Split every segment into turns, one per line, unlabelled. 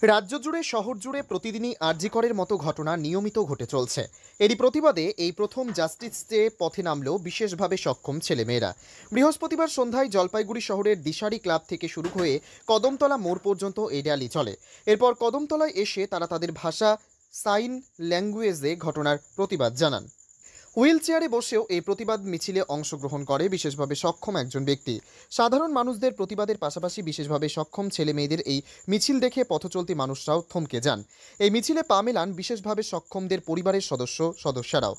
রাজ্য জুড়ে শহর জুড়ে প্রতিদিনই আরজি করের মতো ঘটনা নিয়মিত ঘটে চলছে। এরই প্রতিবাদে এই প্রথম জাস্টিস ডে পথে নামলো বিশেষভাবে সক্ষম ছেলেমেয়েরা। বৃহস্পতিবার সন্ধ্যায় জলপাইগুড়ি শহরের দিশারি ক্লাব থেকে শুরু হয়ে কদমতলা মোড় পর্যন্ত এই র্যালি চলে। এরপর কদমতলায় এসে তারা তাদের ভাষা সাইন ল্যাঙ্গুয়েজে ঘটনার প্রতিবাদ জানান। হুইল চেয়ারে বসেও এই প্রতিবাদ মিছিলে অংশগ্রহণ করে বিশেষভাবে সক্ষম একজন ব্যক্তি। সাধারণ মানুষদের প্রতিবাদের পাশাপাশি বিশেষভাবে সক্ষম ছেলে মেয়েদের এই মিছিল দেখে পথচলতি মানুষরাও থমকে যান। এই মিছিলে পা মেলান বিশেষভাবে সক্ষমদের পরিবারের সদস্যরাও।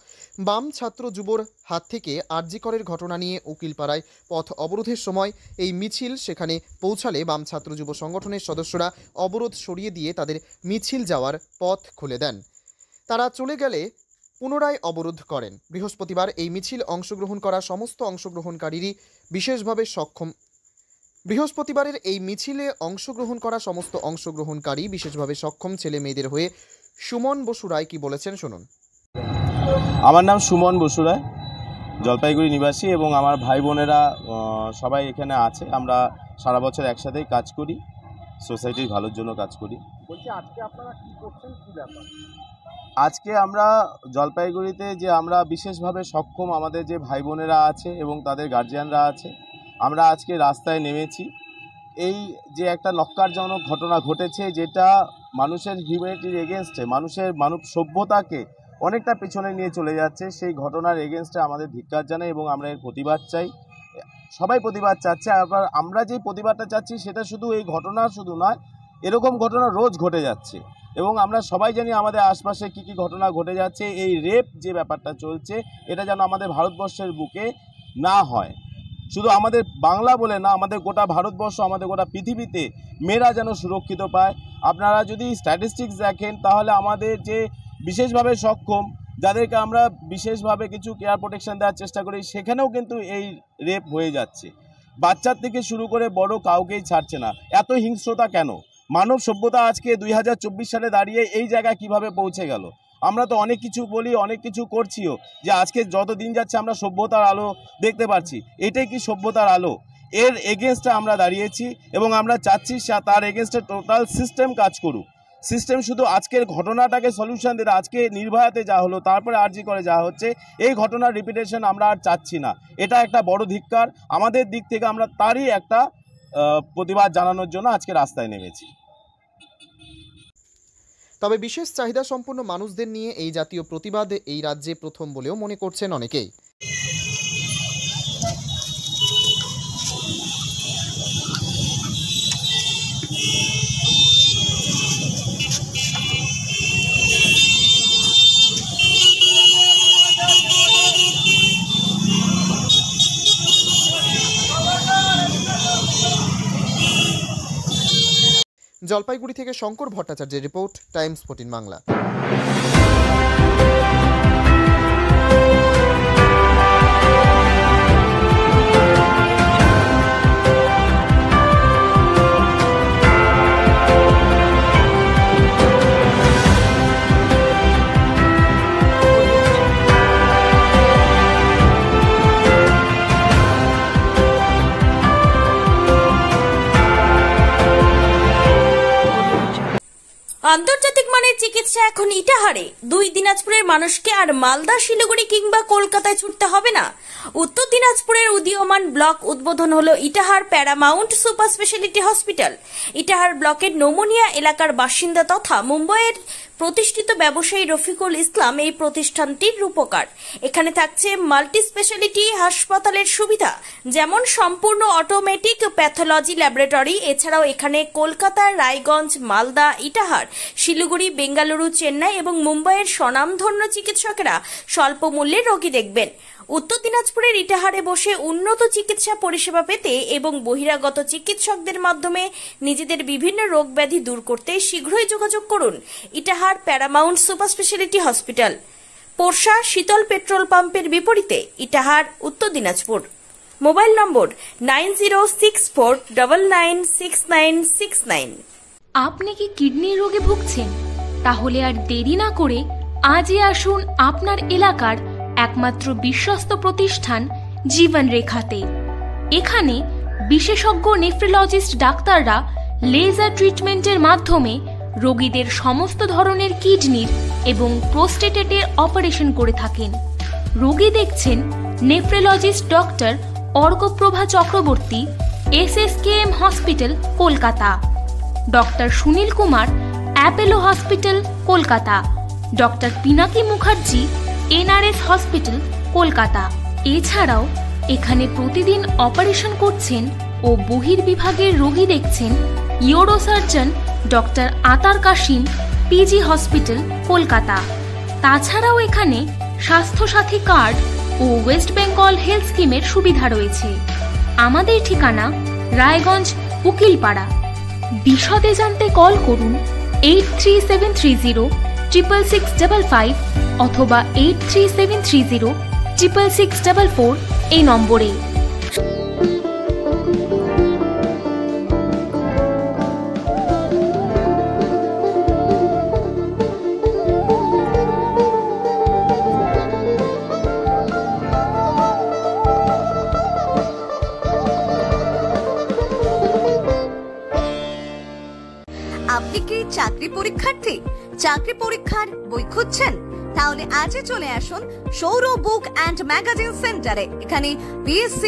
বাম ছাত্র যুবর হাত থেকে আরজি করের ঘটনা নিয়ে উকিলপাড়ায় পথ অবরোধের সময় এই মিছিল সেখানে পৌঁছালে বাম ছাত্র যুব সংগঠনের সদস্যরা অবরোধ সরিয়ে দিয়ে তাদের মিছিল যাওয়ার পথ খুলে দেন। তারা চলে গেলে পুনরায় অবরোধ করেন। বৃহস্পতিবার এই মিছিল অংশগ্রহণ করা সমস্ত অংশগ্রহণকারীরই বিশেষভাবে সক্ষম বৃহস্পতিবারের এই মিছিলে অংশগ্রহণ করা সমস্ত অংশগ্রহণকারী বিশেষভাবে সক্ষম ছেলে মেয়েদের হয়ে সুমন বসু রায় কি বলেছেন শুনুন।
আমার নাম সুমন বসু রায়, জলপাইগুড়ি নিবাসী, এবং আমার ভাই বোনেরা সবাই এখানে আছে। আমরা সারা বছর একসাথেই কাজ করি, সোসাইটির ভালোর জন্য কাজ করি।
বলছি আজকে আপনারা কি করছেন, কি ব্যাপার?
আজকে আমরা জলপাইগুড়িতে যে আমরা বিশেষভাবে সক্ষম আমাদের যে ভাই বোনেরা আছে এবং তাদের গার্জিয়ানরা আছে, আমরা আজকে রাস্তায় নেমেছি। এই যে একটা নক্কারজনক ঘটনা ঘটেছে, যেটা মানুষের হিউম্যানিটির এগেনস্টে, মানব সভ্যতাকে অনেকটা পেছনে নিয়ে চলে যাচ্ছে, সেই ঘটনার এগেনস্টে আমাদের ধিক্কার জানাই এবং আমরা এর প্রতিবাদ চাই। সবাই প্রতিবাদ চাচ্ছে। আবার আমরা যে প্রতিবাদটা চাচ্ছি সেটা শুধু এই ঘটনা শুধু নয়, এরকম ঘটনা রোজ ঘটে যাচ্ছে এবং আমরা সবাই জানি আমাদের আশপাশে কী কী ঘটনা ঘটে যাচ্ছে। এই রেপ যে ব্যাপারটা চলছে, এটা যেন আমাদের ভারতবর্ষের বুকে না হয়। শুধু আমাদের বাংলা বলে না, আমাদের গোটা ভারতবর্ষ, আমাদের গোটা পৃথিবীতে মেয়েরা যেন সুরক্ষিত পায়। আপনারা যদি স্ট্যাটিস্টিক্স দেখেন তাহলে আমাদের যে বিশেষভাবে সক্ষম, যাদেরকে আমরা বিশেষভাবে কিছু কেয়ার প্রোটেকশন দেওয়ার চেষ্টা করি, সেখানেও কিন্তু এই রেপ হয়ে যাচ্ছে। বাচ্চার থেকে শুরু করে বড় কাউকেই ছাড়ছে না। এত হিংস্রতা কেন? মানব সভ্যতা আজকে 2024 সালে দাঁড়িয়ে এই জায়গায় কিভাবে পৌঁছে গেল? আমরা তো অনেক কিছু বলি, অনেক কিছু করছিও, যে আজকে যত দিন যাচ্ছে আমরা সভ্যতার আলো দেখতে পাচ্ছি। এটাই কি সভ্যতার আলো? এর এগেনস্টে আমরা দাঁড়িয়েছি এবং আমরা চাচ্ছি তার এগেনস্টে টোটাল সিস্টেম কাজ করুক। সিস্টেম শুধু আজকের ঘটনাটাকে সলিউশন দিতে, আজকে নির্ভয়াতে যা হলো, তারপরে আরজি করে যা হচ্ছে, এই ঘটনার রিপিটেশন আমরা আর চাচ্ছি না। এটা একটা বড় ধিক্কার আমাদের দিক থেকে। আমরা তারই একটা প্রতিবাদ জানানোর জন্য আজকে রাস্তায় নেমেছি।
তবে বিশেষ চাহিদা সম্পন্ন মানুষদের নিয়ে এই জাতীয় প্রতিবাদ এই রাজ্যে প্রথম বলেও মনে করছেন অনেকেই। জলপাইগুড়ি থেকে শঙ্কর ভট্টাচার্যের রিপোর্ট, টাইমস 14 বাংলা।
আন্তর্জাতিক মানের চিকিৎসা এখন ইটাহারে। 2 দিনাজপুরের মানুষকে আর মালদা, শিলিগুড়ি কিংবা কলকাতায় ছুটতে হবে না। উত্তর দিনাজপুরের উদীয়মান ব্লক উদ্বোধন হলো Itahar paramount super speciality hospital. Itahar ব্লকের নোমোনিয়া এলাকার বাসিন্দা তথা মুম্বাইয়ের প্রতিষ্ঠিত ব্যবসায়ী রফিকুল ইসলাম এই প্রতিষ্ঠানটির রূপকার। এখানে থাকছে মাল্টি স্পেশালিটি হাসপাতালের সুবিধা, যেমন সম্পূর্ণ অটোমেটিক প্যাথোলজি ল্যাবরেটরি। এছাড়াও এখানে কলকাতা, রায়গঞ্জ, মালদা, ইটাহার, শিলিগুড়ি, বেঙ্গালুরু, চেন্নাই এবং মুম্বাইয়ের স্বনামধন্য চিকিৎসকেরা স্বল্প মূল্যে রোগী দেখবেন। উত্তর দিনাজপুরের ইটাহারে বসে উন্নত চিকিৎসা পরিষেবা পেতে এবং বহিরাগত চিকিৎসকদের মাধ্যমে নিজেদের বিভিন্ন রোগ ব্যাধি দূর করতে শীঘ্রই যোগাযোগ করুন Itahar paramount super speciality hospital, Porsha Sheetal petrol পাম্পের বিপরীতে, ইটাহার, উত্তর দিনাজপুর। মোবাইল নম্বর 9064996969।
আপনি কি কিডনি রোগে ভুগছেন? তাহলে আর দেরি না করে আজই আসুন আপনার এলাকার একমাত্র বিশ্বস্ত প্রতিষ্ঠান জীবন রেখাতে। এখানে বিশেষজ্ঞ নেফ্রোলজিস্ট ডাক্তাররা লেজার ট্রিটমেন্টের মাধ্যমে রোগীদের সমস্ত ধরনের কিডনির এবং প্রোস্টেটেটের অপারেশন করে থাকেন। রোগী দেখছেন nephrologist doctor Arkaprabha Chakraborty, SSKM hospital, Kolkata. Doctor Sunil Kumar, Apollo hospital, Kolkata. Doctor Pinaki Mukherjee, NRS hospital, Kolkata. এছাড়াও এখানে প্রতিদিন অপারেশন করছেন ও বহির্বিভাগের রোগী দেখছেন ইউরোসার্জন ডক্টর আতার কাশিম, PG হসপিটাল, কলকাতা। তাছাড়াও এখানে স্বাস্থ্যসাথী কার্ড ও ওয়েস্ট বেঙ্গল হেলথ স্কিমের সুবিধা রয়েছে। আমাদের ঠিকানা রায়গঞ্জ, উকিলপাড়া। বিশদে জানতে কল করুন 8373066655 অথবা 8373066644 এই নম্বরে।
আপনি কি চাকরি পরীক্ষার্থী? চাকরি পরীক্ষার বই খুঁজছেন? তাহলে আজই চলে আসুন সৌর বুক অ্যান্ড ম্যাগাজিন সেন্টারে। এখানে BSc,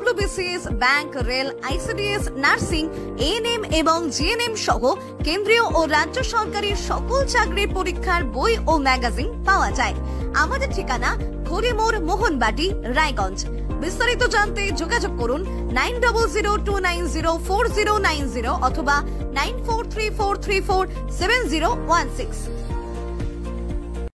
WBCS, bank, rail, ICDS, nursing, ANM এবং GNM সহ কেন্দ্রীয় ও রাজ্য সরকারের সকল চাকরির পরীক্ষার বই ও ম্যাগাজিন পাওয়া যায়। আমাদের ঠিকানা খড়িমোড়, মোহনবাটি, রায়গঞ্জ। বিস্তারিত জানতে যোগাযোগ করুন 9002904090 অথবা 9434347016।